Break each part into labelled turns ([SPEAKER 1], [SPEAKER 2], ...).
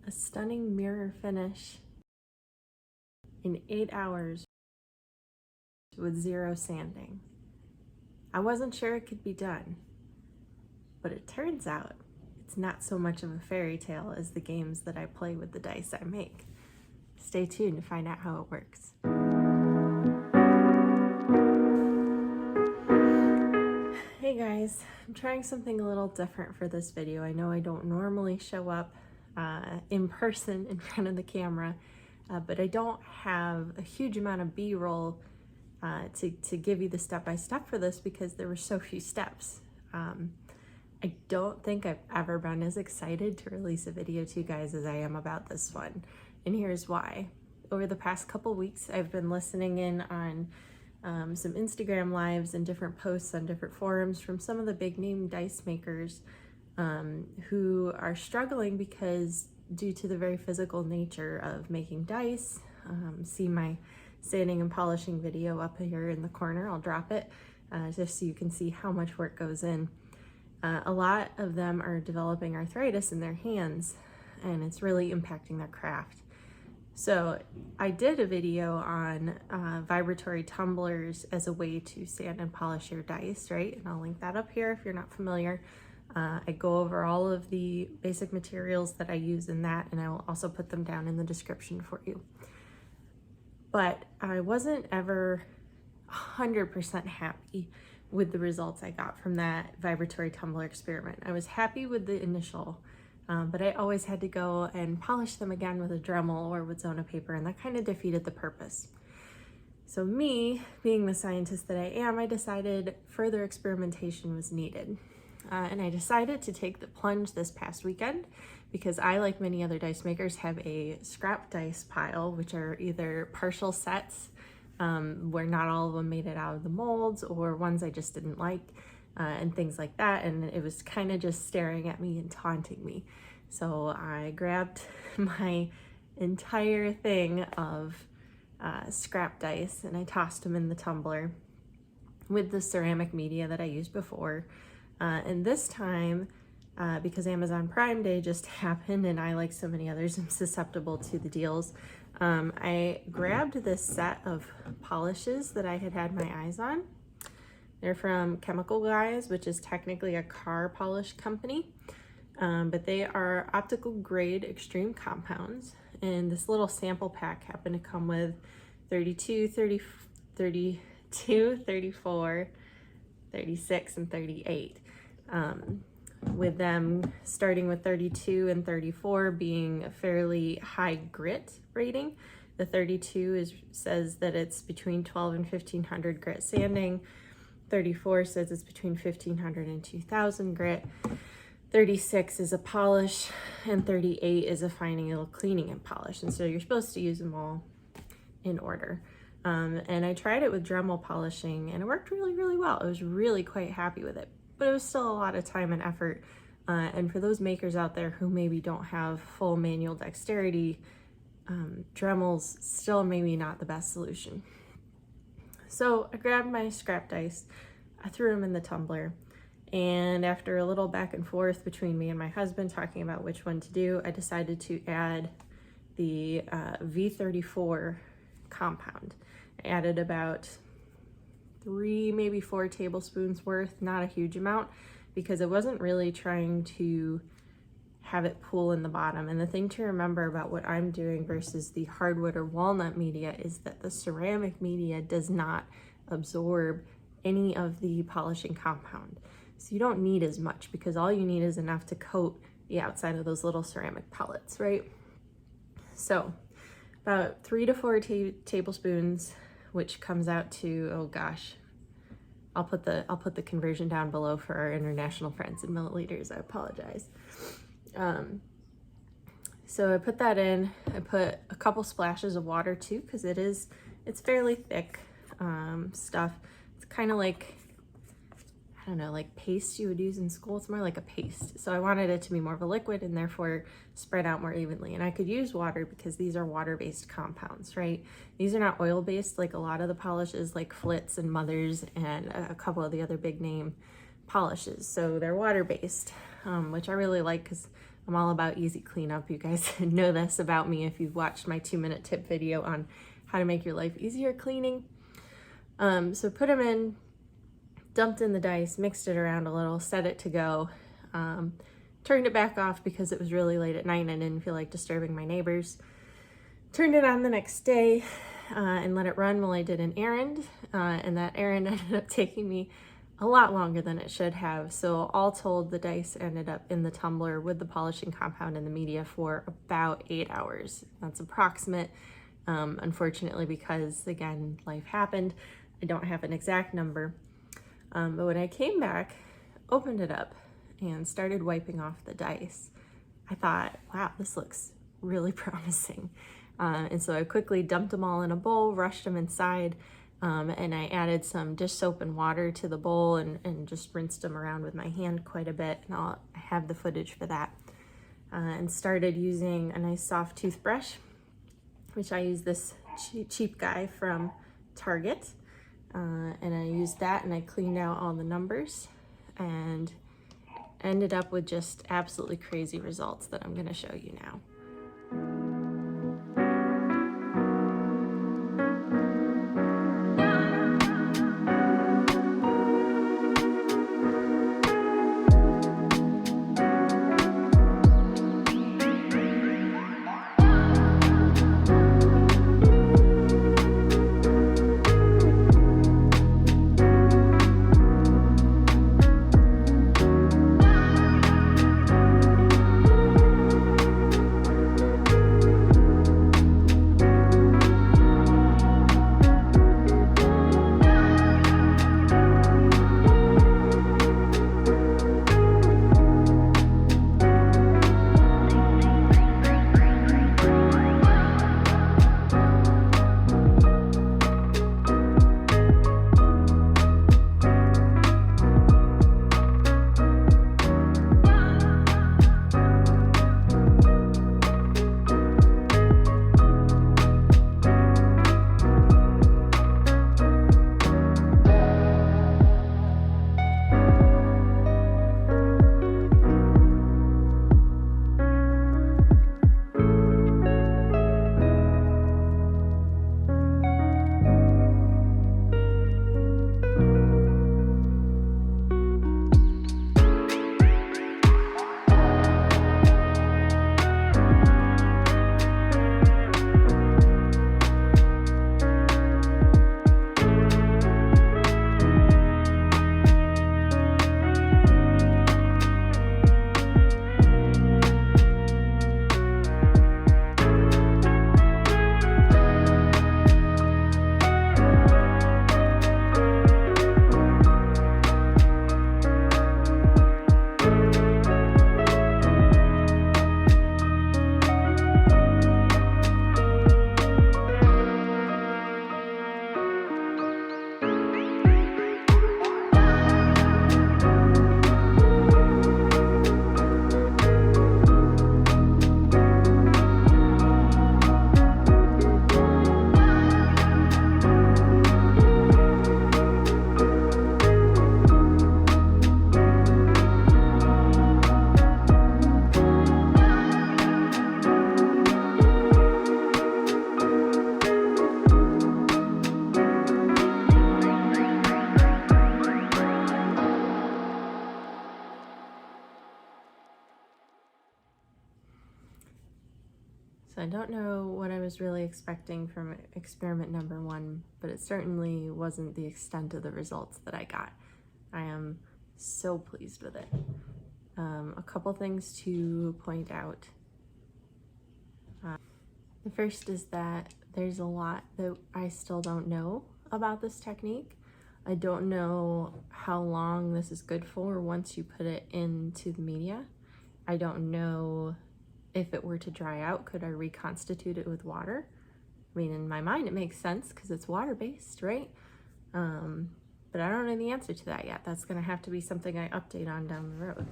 [SPEAKER 1] A stunning mirror finish in 8 hours with 0 sanding. I wasn't sure it could be done, but it turns out it's not so much of a fairy tale as the games that I play with the dice I make. Stay tuned to find out how it works. Hey guys, I'm trying something a little different for this video. I know I don't normally show up in person in front of the camera, but I don't have a huge amount of B-roll to give you the step-by-step for this because there were so few steps. I don't think I've ever been as excited to release a video to you guys as I am about this one, and here's why. Over the past couple weeks, I've been listening in on some Instagram lives and different posts on different forums from some of the big name dice makers who are struggling because due to the very physical nature of making dice. See my sanding and polishing video up here in the corner. I'll drop it just so you can see how much work goes in. A lot of them are developing arthritis in their hands, and it's really impacting their craft. So I did a video on vibratory tumblers as a way to sand and polish your dice, right? And I'll link that up here if you're not familiar. I go over all of the basic materials that I use in that, and I will also put them down in the description for you. But I wasn't ever 100% happy with the results I got from that vibratory tumbler experiment. I was happy with the initial, but I always had to go and polish them again with a Dremel or with Zona paper, and that kind of defeated the purpose. So me, being the scientist that I am, I decided further experimentation was needed. And I decided to take the plunge this past weekend because I, like many other dice makers, have a scrap dice pile, which are either partial sets where not all of them made it out of the molds, or ones I just didn't like, and things like that. And it was kind of just staring at me and taunting me. So I grabbed my entire thing of scrap dice and I tossed them in the tumbler with the ceramic media that I used before. And this time, because Amazon Prime Day just happened and I, like so many others, am susceptible to the deals, I grabbed this set of polishes that I had my eyes on. They're from Chemical Guys, which is technically a car polish company, but they are optical grade extreme compounds. And this little sample pack happened to come with 32, 34, 36, and 38. With them starting with 32 and 34 being a fairly high grit rating. The 32 says that it's between 12 and 1500 grit sanding. 34 says it's between 1500 and 2000 grit. 36 is a polish, and 38 is a final cleaning and polish. And so you're supposed to use them all in order. And I tried it with Dremel polishing and it worked really, really well. I was really quite happy with it, but it was still a lot of time and effort. And for those makers out there who maybe don't have full manual dexterity, Dremel's still maybe not the best solution. So I grabbed my scrap dice, I threw them in the tumbler, and after a little back and forth between me and my husband talking about which one to do, I decided to add the V34 compound. I added about 3, maybe 4 tablespoons worth, not a huge amount, because I wasn't really trying to have it pool in the bottom. And the thing to remember about what I'm doing versus the hardwood or walnut media is that the ceramic media does not absorb any of the polishing compound. So you don't need as much because all you need is enough to coat the outside of those little ceramic pellets, right? So about 3 to 4 tablespoons, which comes out to, oh gosh, I'll put the conversion down below for our international friends in milliliters. I apologize. So I put that in. I put a couple splashes of water too, because it's fairly thick stuff. It's kind of like, I don't know, like paste you would use in school. It's more like a paste. So I wanted it to be more of a liquid and therefore spread out more evenly. And I could use water because these are water-based compounds, right? These are not oil-based like a lot of the polishes like Flitz and Mother's and a couple of the other big name polishes. So they're water-based, which I really like because I'm all about easy cleanup. You guys know this about me if you've watched my 2-minute tip video on how to make your life easier cleaning. So put them in, dumped in the dice, mixed it around a little, set it to go, turned it back off because it was really late at night and I didn't feel like disturbing my neighbors. Turned it on the next day and let it run while I did an errand, and that errand ended up taking me a lot longer than it should have. So all told, the dice ended up in the tumbler with the polishing compound and the media for about 8 hours. That's approximate, unfortunately, because again, life happened. I don't have an exact number. But when I came back, opened it up and started wiping off the dice, I thought, wow, this looks really promising. And so I quickly dumped them all in a bowl, rushed them inside, and I added some dish soap and water to the bowl and just rinsed them around with my hand quite a bit. And I have the footage for that. And started using a nice soft toothbrush, which I use this cheap guy from Target. And I used that and I cleaned out all the numbers and ended up with just absolutely crazy results that I'm going to show you now. So I don't know what I was really expecting from experiment number 1, but it certainly wasn't the extent of the results that I got. I am so pleased with it. A couple things to point out. The first is that there's a lot that I still don't know about this technique. I don't know how long this is good for once you put it into the media. I don't know if it were to dry out, could I reconstitute it with water? I mean, in my mind, it makes sense because it's water-based, right? But I don't know the answer to that yet. That's gonna have to be something I update on down the road.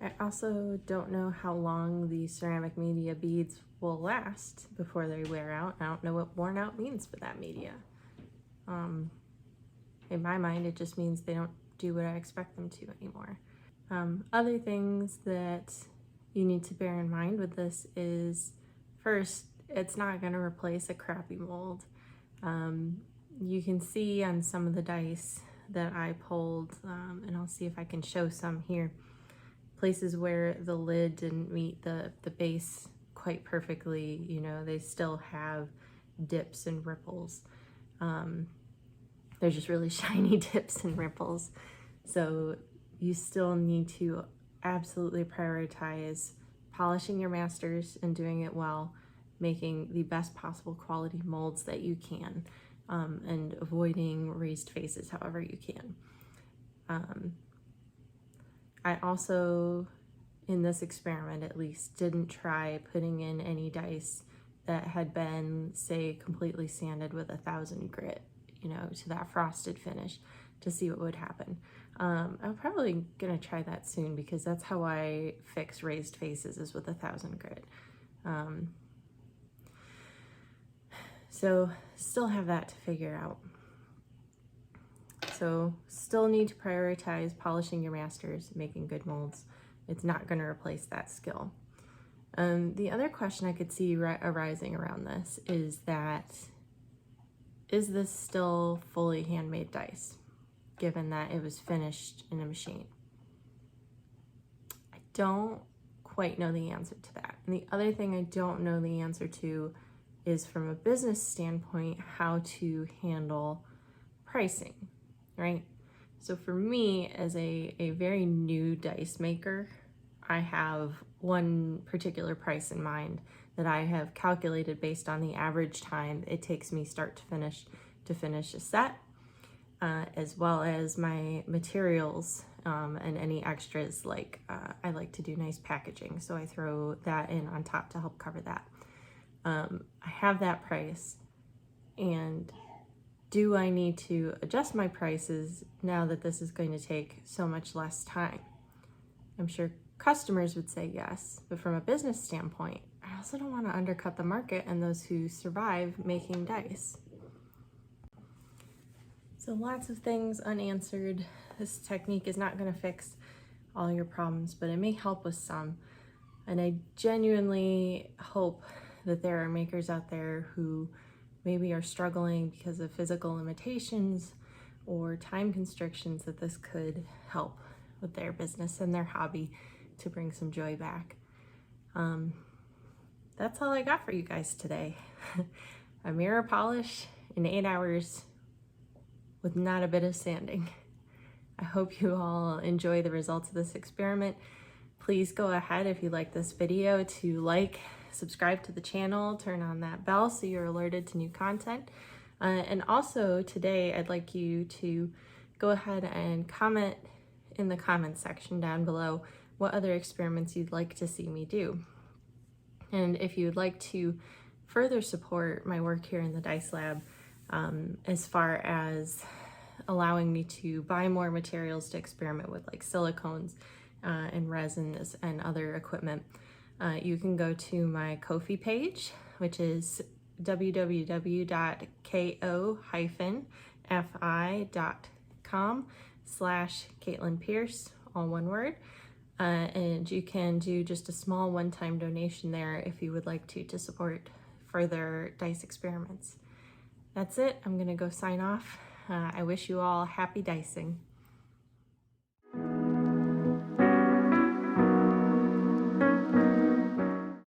[SPEAKER 1] I also don't know how long the ceramic media beads will last before they wear out. I don't know what worn out means for that media. In my mind, it just means they don't do what I expect them to anymore. Other things that you need to bear in mind with this is, first, it's not going to replace a crappy mold. You can see on some of the dice that I pulled, and I'll see if I can show some here, places where the lid didn't meet the base quite perfectly. You know, they still have dips and ripples. They're just really shiny dips and ripples. So you still need to absolutely prioritize polishing your masters and doing it well, making the best possible quality molds that you can, and avoiding raised faces however you can. I also, in this experiment at least, didn't try putting in any dice that had been, say, completely sanded with 1000 grit, you know, to that frosted finish, to see what would happen. I'm probably gonna try that soon, because that's how I fix raised faces, is with 1000 grit. So still have that to figure out. So still need to prioritize polishing your masters, making good molds. It's not gonna replace that skill. The other question I could see arising around this is that, is this still fully handmade dice, given that it was finished in a machine? I don't quite know the answer to that. And the other thing I don't know the answer to is, from a business standpoint, how to handle pricing, right? So for me, as a very new dice maker, I have one particular price in mind that I have calculated based on the average time it takes me start to finish a set, as well as my materials, and any extras. Like I like to do nice packaging, so I throw that in on top to help cover that. I have that price, and do I need to adjust my prices now that this is going to take so much less time? I'm sure customers would say yes, but from a business standpoint, I also don't want to undercut the market and those who survive making dice. So lots of things unanswered. This technique is not going to fix all your problems, but it may help with some. And I genuinely hope that there are makers out there who maybe are struggling because of physical limitations or time constrictions, that this could help with their business and their hobby to bring some joy back. That's all I got for you guys today. A mirror polish in 8 hours with not a bit of sanding. I hope you all enjoy the results of this experiment. Please go ahead, if you like this video, to like, subscribe to the channel, turn on that bell so you're alerted to new content. And also today, I'd like you to go ahead and comment in the comments section down below what other experiments you'd like to see me do. And if you'd like to further support my work here in the Dice Lab, as far as allowing me to buy more materials to experiment with, like silicones and resins and other equipment, you can go to my Ko-fi page, which is www.ko-fi.com/Caitlin Pierce, all one word. And you can do just a small one-time donation there if you would like to support further dice experiments. That's it. I'm gonna go sign off. I wish you all happy dicing.